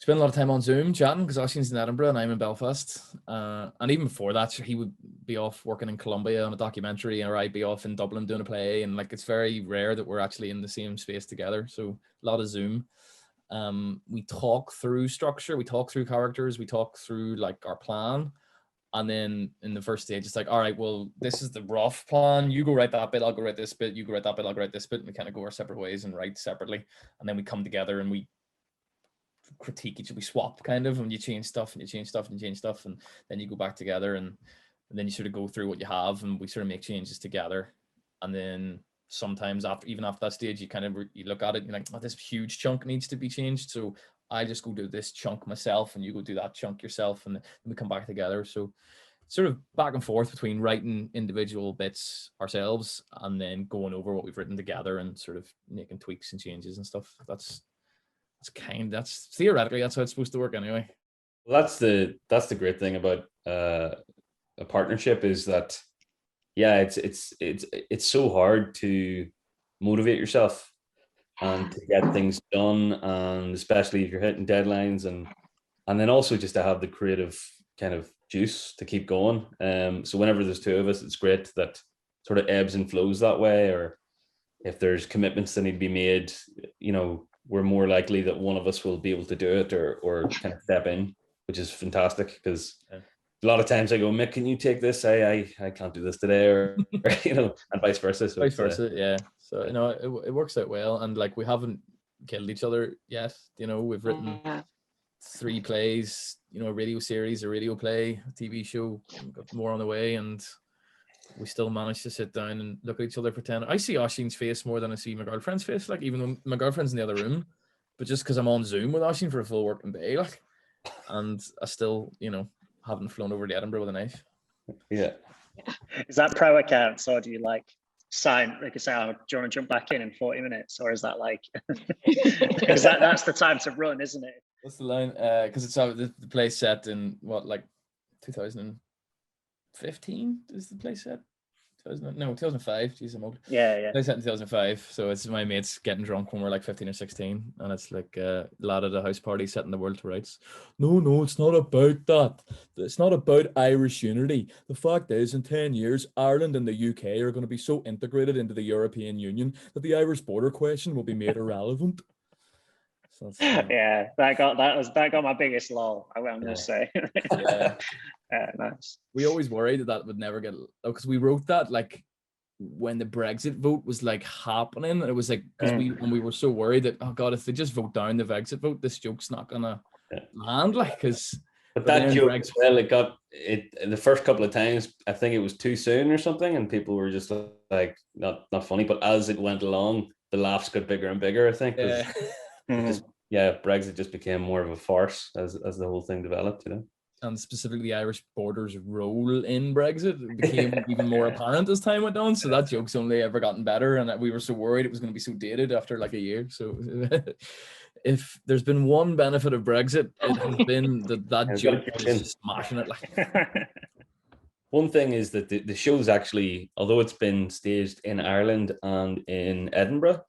spend a lot of time on Zoom chatting because Oisín's in Edinburgh and I'm in Belfast. And even before that, he would be off working in Colombia on a documentary, or I'd be off in Dublin doing a play. And like, it's very rare that we're actually in the same space together. So a lot of Zoom. We talk through structure, we talk through characters, we talk through like our plan. And then in the first stage, it's like, all right, well, this is the rough plan. You go write that bit, I'll go write this bit. You go write that bit, I'll go write this bit. And we kind of go our separate ways and write separately. And then we come together and we critique each other, we swap kind of, and you change stuff and you change stuff and you change stuff, and then you go back together and then you sort of go through what you have and we sort of make changes together. And then sometimes even after that stage, you kind of you look at it and you're like, oh, this huge chunk needs to be changed, so I just go do this chunk myself and you go do that chunk yourself, and then we come back together. So sort of back and forth between writing individual bits ourselves and then going over what we've written together and sort of making tweaks and changes and stuff. That's theoretically that's how it's supposed to work anyway. Well, that's the great thing about a partnership, is that it's so hard to motivate yourself and to get things done, and especially if you're hitting deadlines, and then also just to have the creative kind of juice to keep going. So whenever there's two of us, it's great that sort of ebbs and flows that way, or if there's commitments that need to be made, we're more likely that one of us will be able to do it or kind of step in, which is fantastic, because a lot of times I go, Mick, can you take this? I can't do this today, or and vice versa. So yeah. So it works out well, and like we haven't killed each other yet. We've written 3 plays, a radio series, a radio play, a TV show, got more on the way, and we still manage to sit down and look at each other for 10. I see Oisín's face more than I see my girlfriend's face, like, even though my girlfriend's in the other room, but just because I'm on Zoom with Oisín for a full working day, like, and I still, haven't flown over to Edinburgh with a knife. Yeah. Is that pro accounts, or do you sign, like I say, do you want to jump back in 40 minutes, or is that like, because that's the time to run, isn't it? What's the line? Because it's the play set in what, like 2015 is the play set? 2005. Jeez, I'm old. Yeah. Play set in 2005. So it's my mates getting drunk when we're like 15 or 16, and it's like a lad at a house party setting the world to rights. No, it's not about that. It's not about Irish unity. The fact is, in 10 years, Ireland and the UK are going to be so integrated into the European Union that the Irish border question will be made irrelevant. So yeah, that got my biggest lol, I'm going to say. Nice. We always worried that would never get, because we wrote that like when the Brexit vote was like happening. It was like, because we were so worried that, oh god, if they just vote down the Brexit vote, this joke's not gonna land, like, because but that joke Brexit, well, it got it the first couple of times. I think it was too soon or something, and people were just like not funny. But as it went along, the laughs got bigger and bigger, I think. Brexit just became more of a farce as the whole thing developed, And specifically the Irish border's role in Brexit became even more apparent as time went on. So that joke's only ever gotten better, and we were so worried it was going to be so dated after like a year. So if there's been one benefit of Brexit, it has been that joke is smashing it. Like. One thing is that the show's actually, although it's been staged in Ireland and in Edinburgh,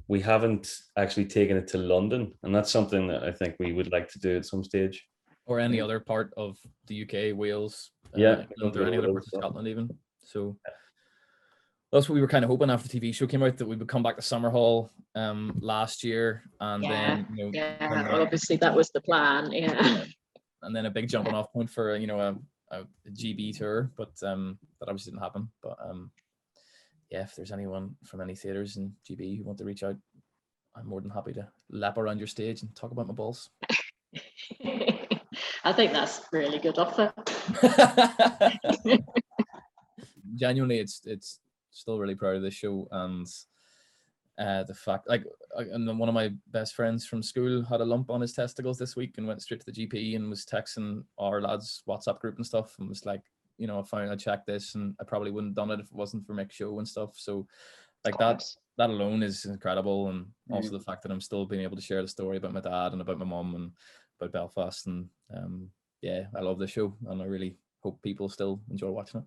we haven't actually taken it to London, and that's something that I think we would like to do at some stage. Or any other part of the UK, Wales, or any other part of Scotland even. So that's what we were kind of hoping after the TV show came out, that we would come back to Summerhall last year, and then well, obviously that was the plan, and then a big jumping off point for a GB tour, but that obviously didn't happen. But if there's anyone from any theaters in GB who want to reach out, I'm more than happy to lap around your stage and talk about my balls. I think that's a really good offer. Genuinely, it's still really proud of this show, and the fact, like, and then one of my best friends from school had a lump on his testicles this week and went straight to the GP and was texting our lads' WhatsApp group and stuff, and was like, I checked this and I probably wouldn't have done it if it wasn't for Mick's show and stuff. So like that alone is incredible, and also the fact that I'm still being able to share the story about my dad and about my mum and about Belfast, and I love this show, and I really hope people still enjoy watching it.